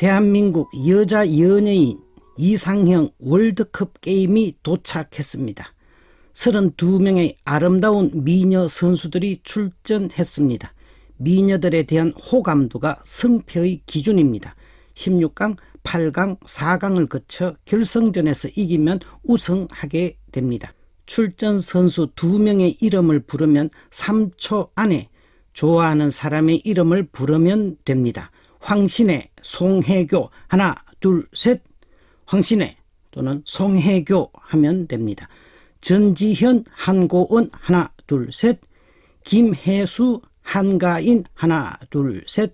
대한민국 여자 연예인 이상형 월드컵 게임이 도착했습니다. 32명의 아름다운 미녀 선수들이 출전했습니다. 미녀들에 대한 호감도가 승패의 기준입니다. 16강, 8강, 4강을 거쳐 결승전에서 이기면 우승하게 됩니다. 출전 선수 2명의 이름을 부르면 3초 안에 좋아하는 사람의 이름을 부르면 됩니다. 황신혜, 송혜교, 하나, 둘, 셋. 황신혜 또는 송혜교 하면 됩니다. 전지현, 한고은, 하나, 둘, 셋. 김혜수, 한가인, 하나, 둘, 셋.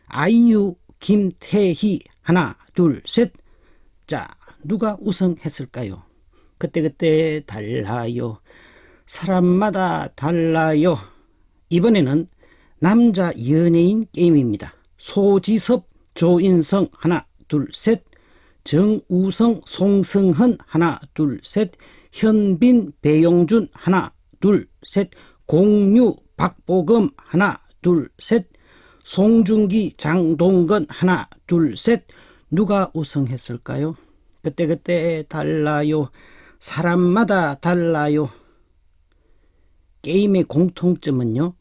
아이유, 김태희, 하나, 둘, 셋. 자, 누가 우승했을까요? 그때그때 달라요. 사람마다 달라요. 이번에는 남자 연예인 게임입니다. 소지섭, 조인성, 하나, 둘, 셋. 정우성, 송승헌, 하나, 둘, 셋. 현빈, 배용준, 하나, 둘, 셋. 공유, 박보검, 하나, 둘, 셋. 송중기, 장동건, 하나, 둘, 셋. 누가 우승했을까요? 그때그때 달라요. 사람마다 달라요. 게임의 공통점은요,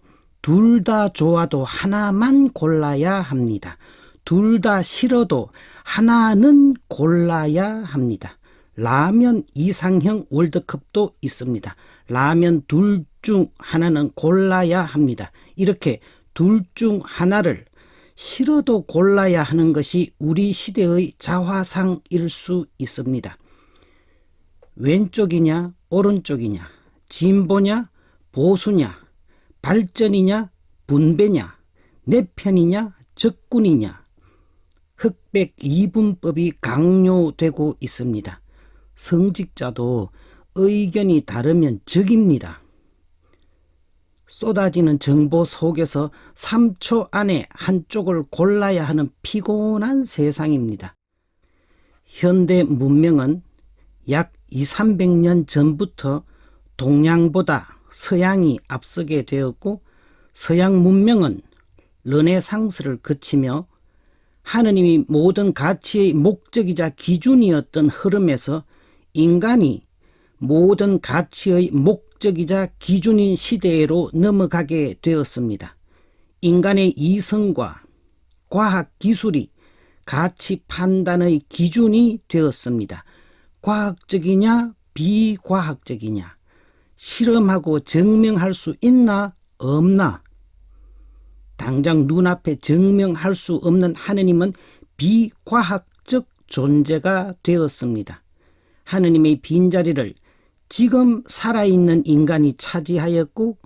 둘 다 좋아도 하나만 골라야 합니다. 둘 다 싫어도 하나는 골라야 합니다. 라면 이상형 월드컵도 있습니다. 라면 둘 중 하나는 골라야 합니다. 이렇게 둘 중 하나를 싫어도 골라야 하는 것이 우리 시대의 자화상일 수 있습니다. 왼쪽이냐 오른쪽이냐, 진보냐 보수냐, 발전이냐 분배냐, 내 편이냐 적군이냐, 흑백 이분법이 강요되고 있습니다. 성직자도 의견이 다르면 적입니다. 쏟아지는 정보 속에서 3초 안에 한쪽을 골라야 하는 피곤한 세상입니다. 현대 문명은 약 200~300년 전부터 동양보다 서양이 앞서게 되었고, 서양 문명은 르네상스를 거치며 하느님이 모든 가치의 목적이자 기준이었던 흐름에서 인간이 모든 가치의 목적이자 기준인 시대로 넘어가게 되었습니다. 인간의 이성과 과학기술이 가치 판단의 기준이 되었습니다. 과학적이냐 비과학적이냐, 실험하고 증명할 수 있나 없나, 당장 눈앞에 증명할 수 없는 하느님은 비과학적 존재가 되었습니다. 하느님의 빈자리를 지금 살아있는 인간이 차지하였고,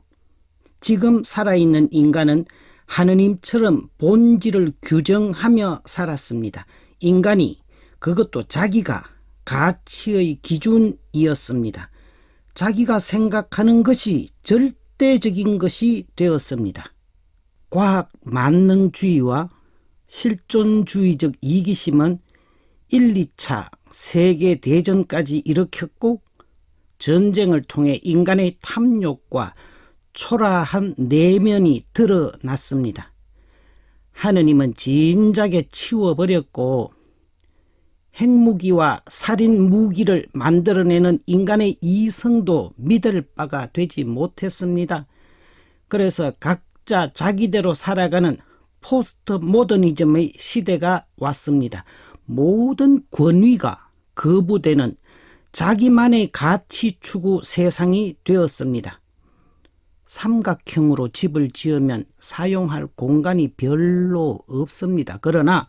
지금 살아있는 인간은 하느님처럼 본질을 규정하며 살았습니다. 인간이, 그것도 자기가 가치의 기준이었습니다. 자기가 생각하는 것이 절대적인 것이 되었습니다. 과학 만능주의와 실존주의적 이기심은 1, 2차 세계대전까지 일으켰고, 전쟁을 통해 인간의 탐욕과 초라한 내면이 드러났습니다. 하느님은 진작에 치워버렸고, 핵무기와 살인무기를 만들어내는 인간의 이성도 믿을 바가 되지 못했습니다. 그래서 각자 자기대로 살아가는 포스트 모더니즘의 시대가 왔습니다. 모든 권위가 거부되는 자기만의 가치 추구 세상이 되었습니다. 삼각형으로 집을 지으면 사용할 공간이 별로 없습니다. 그러나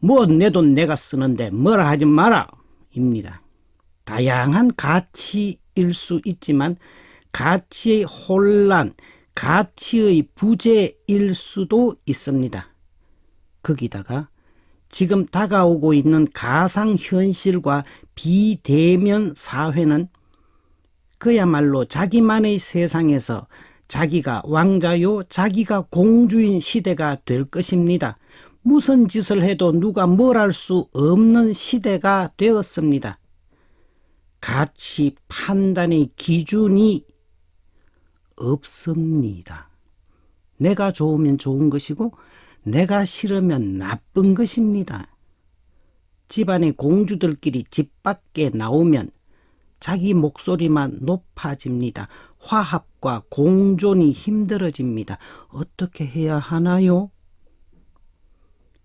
뭐 내 돈 내가 쓰는데 뭐라 하지 마라 입니다. 다양한 가치일 수 있지만 가치의 혼란, 가치의 부재일 수도 있습니다. 거기다가 지금 다가오고 있는 가상현실과 비대면 사회는 그야말로 자기만의 세상에서 자기가 왕자요, 자기가 공주인 시대가 될 것입니다. 무슨 짓을 해도 누가 뭘 할 수 없는 시대가 되었습니다. 가치 판단의 기준이 없습니다. 내가 좋으면 좋은 것이고 내가 싫으면 나쁜 것입니다. 집안의 공주들끼리 집 밖에 나오면 자기 목소리만 높아집니다. 화합과 공존이 힘들어집니다. 어떻게 해야 하나요?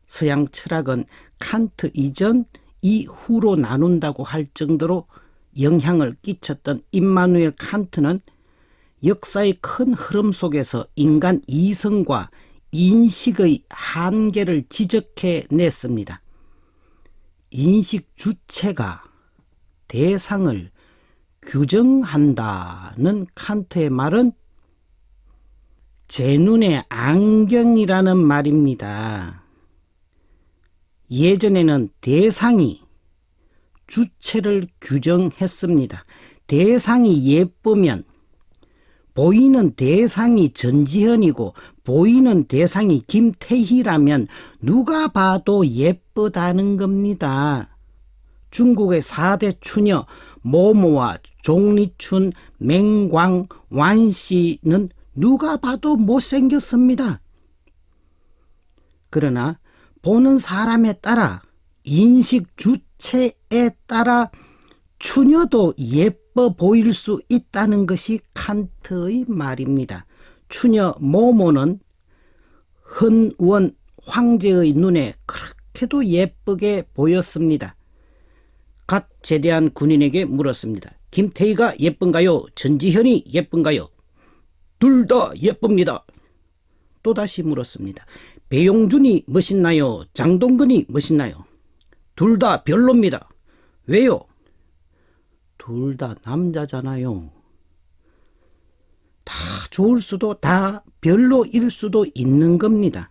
서양 철학은 칸트 이전, 이후로 나눈다고 할 정도로 영향을 끼쳤던 임마누엘 칸트는 역사의 큰 흐름 속에서 인간 이성과 인식의 한계를 지적해 냈습니다. 인식 주체가 대상을 규정한다는 칸트의 말은 제 눈의 안경이라는 말입니다. 예전에는 대상이 주체를 규정했습니다. 대상이 예쁘면 보이는 대상이 전지현이고 보이는 대상이 김태희라면 누가 봐도 예쁘다는 겁니다. 중국의 4대 추녀 모모와 종리춘, 맹광, 완씨는 누가 봐도 못생겼습니다. 그러나 보는 사람에 따라 인식 주체에 따라 추녀도 예뻐 보일 수 있다는 것이 칸트의 말입니다. 추녀 모모는 헌원 황제의 눈에 그렇게도 예쁘게 보였습니다. 갓 제대한 군인에게 물었습니다. 김태희가 예쁜가요? 전지현이 예쁜가요? 둘 다 예쁩니다. 또다시 물었습니다. 배용준이 멋있나요? 장동건이 멋있나요? 둘 다 별로입니다. 왜요? 둘 다 남자잖아요. 다 좋을 수도 다 별로일 수도 있는 겁니다.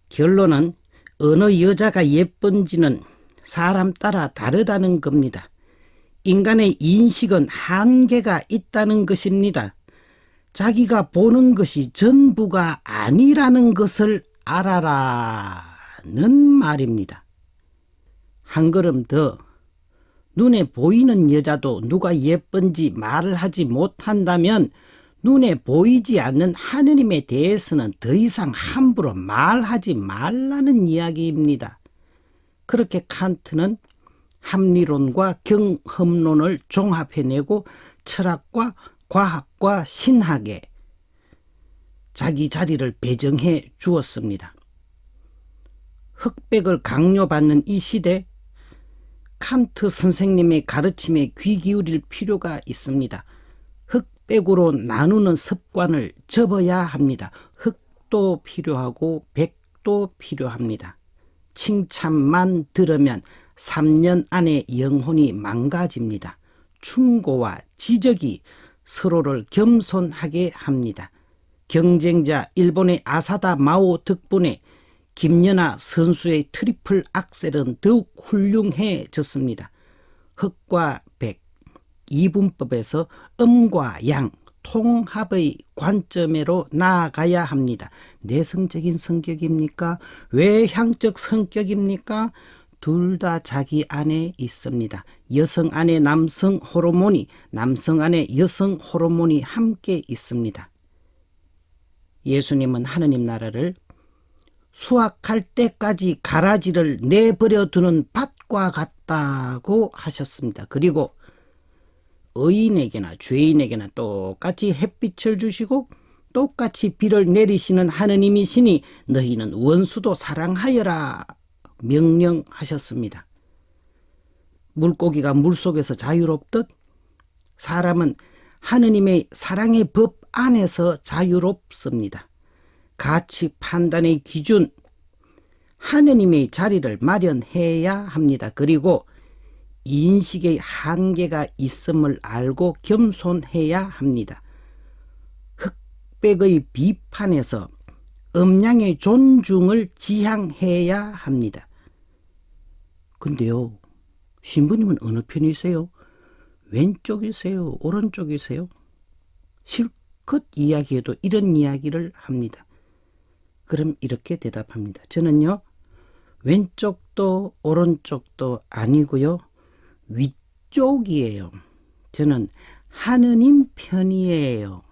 결론은 어느 여자가 예쁜지는 사람 따라 다르다는 겁니다. 인간의 인식은 한계가 있다는 것입니다. 자기가 보는 것이 전부가 아니라는 것을 알아라는 말입니다. 한 걸음 더 눈에 보이는 여자도 누가 예쁜지 말을 하지 못한다면 눈에 보이지 않는 하느님에 대해서는 더 이상 함부로 말하지 말라는 이야기입니다. 그렇게 칸트는 합리론과 경험론을 종합해내고 철학과 과학과 신학에 자기 자리를 배정해 주었습니다. 흑백을 강요받는 이 시대, 칸트 선생님의 가르침에 귀 기울일 필요가 있습니다. 흑백으로 나누는 습관을 접어야 합니다. 흑도 필요하고 백도 필요합니다. 칭찬만 들으면 3년 안에 영혼이 망가집니다. 충고와 지적이 서로를 겸손하게 합니다. 경쟁자 일본의 아사다 마오 덕분에 김연아 선수의 트리플 악셀은 더욱 훌륭해졌습니다. 흑과 백, 이분법에서 음과 양, 통합의 관점으로 나아가야 합니다. 내성적인 성격입니까? 외향적 성격입니까? 둘 다 자기 안에 있습니다. 여성 안에 남성 호르몬이, 남성 안에 여성 호르몬이 함께 있습니다. 예수님은 하느님 나라를 수확할 때까지 가라지를 내버려 두는 밭과 같다고 하셨습니다. 그리고 의인에게나 죄인에게나 똑같이 햇빛을 주시고 똑같이 비를 내리시는 하느님이시니 너희는 원수도 사랑하여라 명령하셨습니다. 물고기가 물속에서 자유롭듯 사람은 하느님의 사랑의 법 안에서 자유롭습니다. 가치 판단의 기준, 하느님의 자리를 마련해야 합니다. 그리고 인식의 한계가 있음을 알고 겸손해야 합니다. 흑백의 비판에서 음양의 존중을 지향해야 합니다. 근데요, 신부님은 어느 편이세요? 왼쪽이세요? 오른쪽이세요? 실컷 이야기해도 이런 이야기를 합니다. 그럼 이렇게 대답합니다. 저는요, 왼쪽도 오른쪽도 아니고요, 위쪽이에요. 저는 하느님 편이에요.